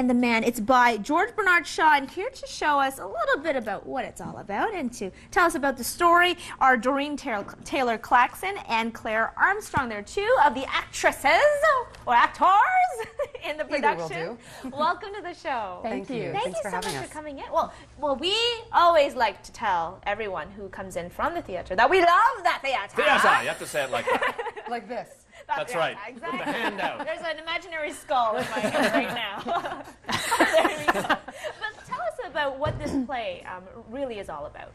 and the Man. It's by George Bernard Shaw, and here to show us a little bit about what it's all about and to tell us about the story are Doreen Taylor-Claxton and Claire Armstrong. They're two of the actresses, or actors, in the production. Welcome to the show. Thank you. Thank you so much for coming in. Well, we always like to tell everyone who comes in from the theatre that we love that theatre. Theatre, you have to say it like that. Like this. That's right. Exactly. Put the hand out. There's an imaginary skull in my head right now. There we go. But tell us about what this play really is all about.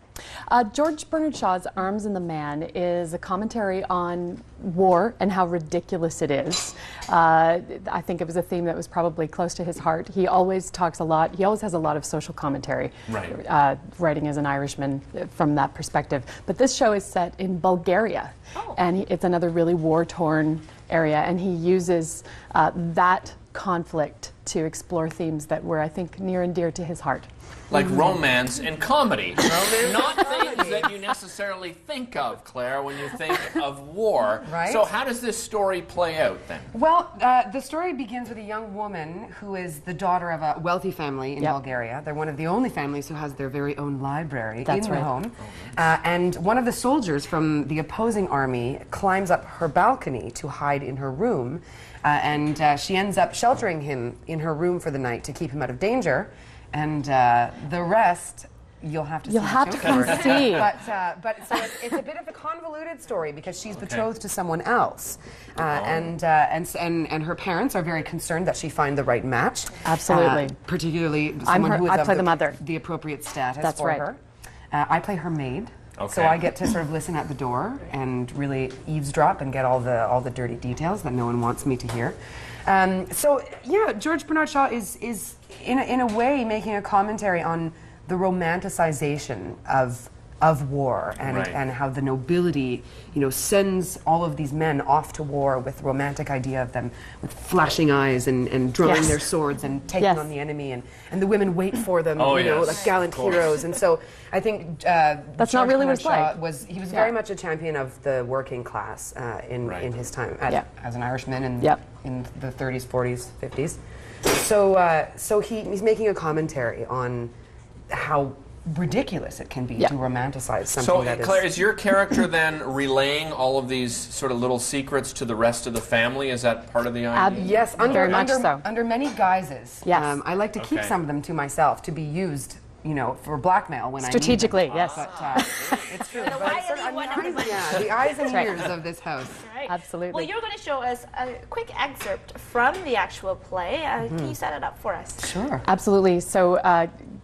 George Bernard Shaw's Arms and the Man is a commentary on war and how ridiculous it is. I think it was a theme that was probably close to his heart. He always talks a lot. He always has a lot of social commentary, right. Writing as an Irishman from that perspective. But this show is set in Bulgaria, and it's another really war-torn area, and he uses that conflict to explore themes that were, I think, near and dear to his heart. Like romance and comedy. Not things that you necessarily think of, Claire, when you think of war. Right. So how does this story play out, then? Well, the story begins with a young woman who is the daughter of a wealthy family in Bulgaria. They're one of the only families who has their very own library in the home. And one of the soldiers from the opposing army climbs up her balcony to hide in her room. And she ends up sheltering him in her room for the night to keep him out of danger. And the rest, you'll have to see. You'll have to come see. But so it's a bit of a convoluted story because she's betrothed to someone else, and her parents are very concerned that she find the right match. Absolutely. Particularly someone who is I play the mother. The appropriate status That's for right. her. I play her maid. Okay. So I get to sort of listen at the door and really eavesdrop and get all the dirty details that no one wants me to hear. So yeah, George Bernard Shaw is in a way making a commentary on the romanticization of war and how the nobility, sends all of these men off to war with romantic idea of them with flashing eyes and drawing their swords and taking on the enemy, and the women wait for them, like gallant heroes. And so I think that's not really what it's like. He was very much a champion of the working class in his time as an Irishman in the 30s, 40s, 50s. So he's making a commentary on how ridiculous it can be to romanticize something that is... So, Claire, is your character then relaying all of these sort of little secrets to the rest of the family? Is that part of the idea? Yes, very much so. Under many guises. Yes. I like to keep some of them to myself to be used, for blackmail when strategically, I need them. Yes. It's true. The eyes and ears of this house. Right. Absolutely. Well, you're going to show us a quick excerpt from the actual play. Can you set it up for us? Sure. Absolutely. So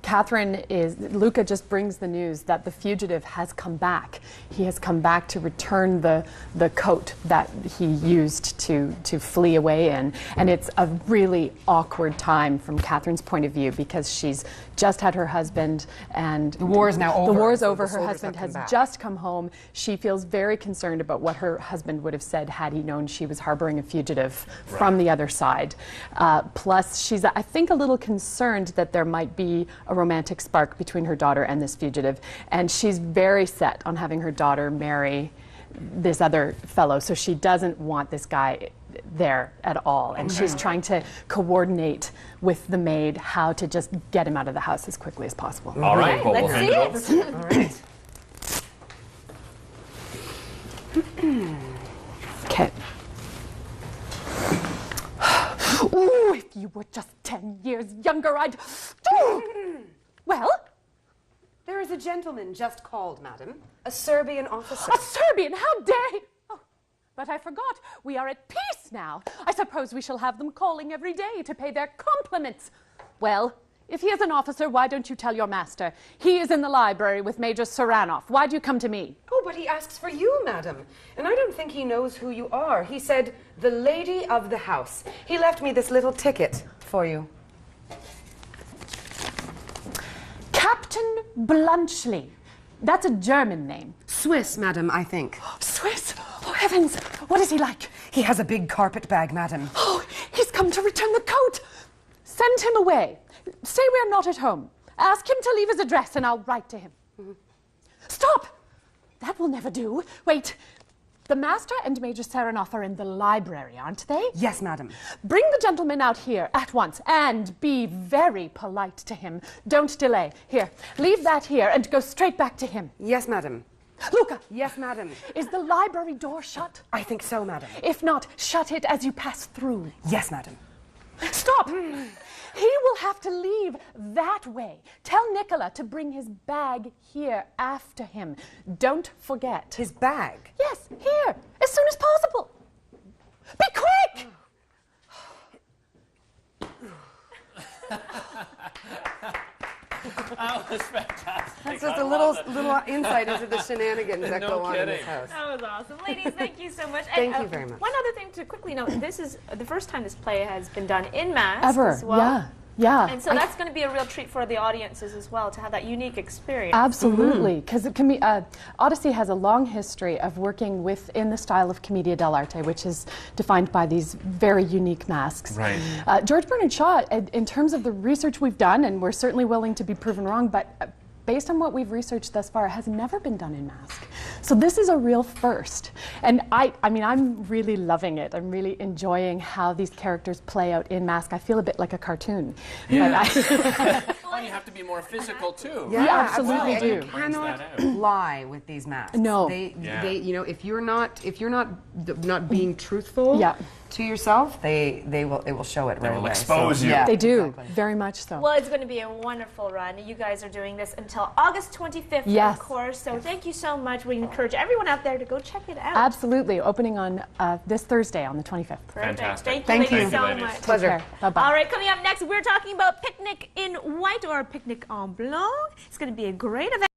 Luca just brings the news that the fugitive has come back. He has come back to return the coat that he used to flee away in. And it's a really awkward time from Catherine's point of view because she's just had her husband and the war is now over. The war is over. Her husband has just come home. She feels very concerned about what her husband would have said had he known she was harboring a fugitive from the other side. Plus, she's, I think, a little concerned that there might be a romantic spark between her daughter and this fugitive, and she's very set on having her daughter marry this other fellow, so she doesn't want this guy there at all, and she's trying to coordinate with the maid how to just get him out of the house as quickly as possible. All right, well, let's see it. All right. Okay. Ooh, if you were just 10 years younger, I'd... Well? There is a gentleman just called, madam. A Serbian officer. A Serbian? How dare he? Oh, but I forgot. We are at peace now. I suppose we shall have them calling every day to pay their compliments. Well, if he is an officer, why don't you tell your master? He is in the library with Major Saranoff. Why do you come to me? Oh, but he asks for you, madam. And I don't think he knows who you are. He said, the lady of the house. He left me this little ticket for you. Captain Blunchley. That's a German name. Swiss, madam, I think. Swiss? Oh, heavens. What is he like? He has a big carpet bag, madam. Oh, he's come to return the coat. Send him away. Say we're not at home. Ask him to leave his address and I'll write to him. Stop! That will never do. Wait. The Master and Major Serenoff are in the library, aren't they? Yes, madam. Bring the gentleman out here at once and be very polite to him. Don't delay. Here, leave that here and go straight back to him. Yes, madam. Luca! Yes, madam. Is the library door shut? I think so, madam. If not, shut it as you pass through. Yes, madam. Stop! He will have to leave that way. Tell Nicola to bring his bag here after him. Don't forget. His bag? Yes, here, as soon as possible. Be quick! That was fantastic. That's just I a love little it. insight into the shenanigans that No go on in this kidding. house. That was awesome. Ladies, thank you so much. Thank And, you very much. One other thing to quickly note, this is the first time this play has been done in mask Ever, as well. yeah. Yeah. And so that's going to be a real treat for the audiences as well, to have that unique experience. Absolutely, because Odyssey has a long history of working within the style of commedia dell'arte, which is defined by these very unique masks. Right. George Bernard Shaw, in terms of the research we've done, and we're certainly willing to be proven wrong, but based on what we've researched thus far, it has never been done in mask. So this is a real first. And I mean, I'm really loving it. I'm really enjoying how these characters play out in mask. I feel a bit like a cartoon. Yeah. Well, you have to be more physical too. Yeah, absolutely And do. you cannot lie with these masks. No. They, Yeah. you know, if you're not being truthful Yeah. to yourself, it will show it right will away. expose you. Yeah, They do, exactly. very much so. Well, it's going to be a wonderful run. You guys are doing this until August 25th, Yes. of course. So thank you so much. We encourage everyone out there to go check it out. Absolutely, opening on this Thursday on the 25th. Perfect. Fantastic. Thank you, ladies, Thank you. so Thank you, ladies. much. Pleasure. Take care. Bye-bye. All right, coming up next, we're talking about Picnic in White or Picnic en Blanc. It's going to be a great event.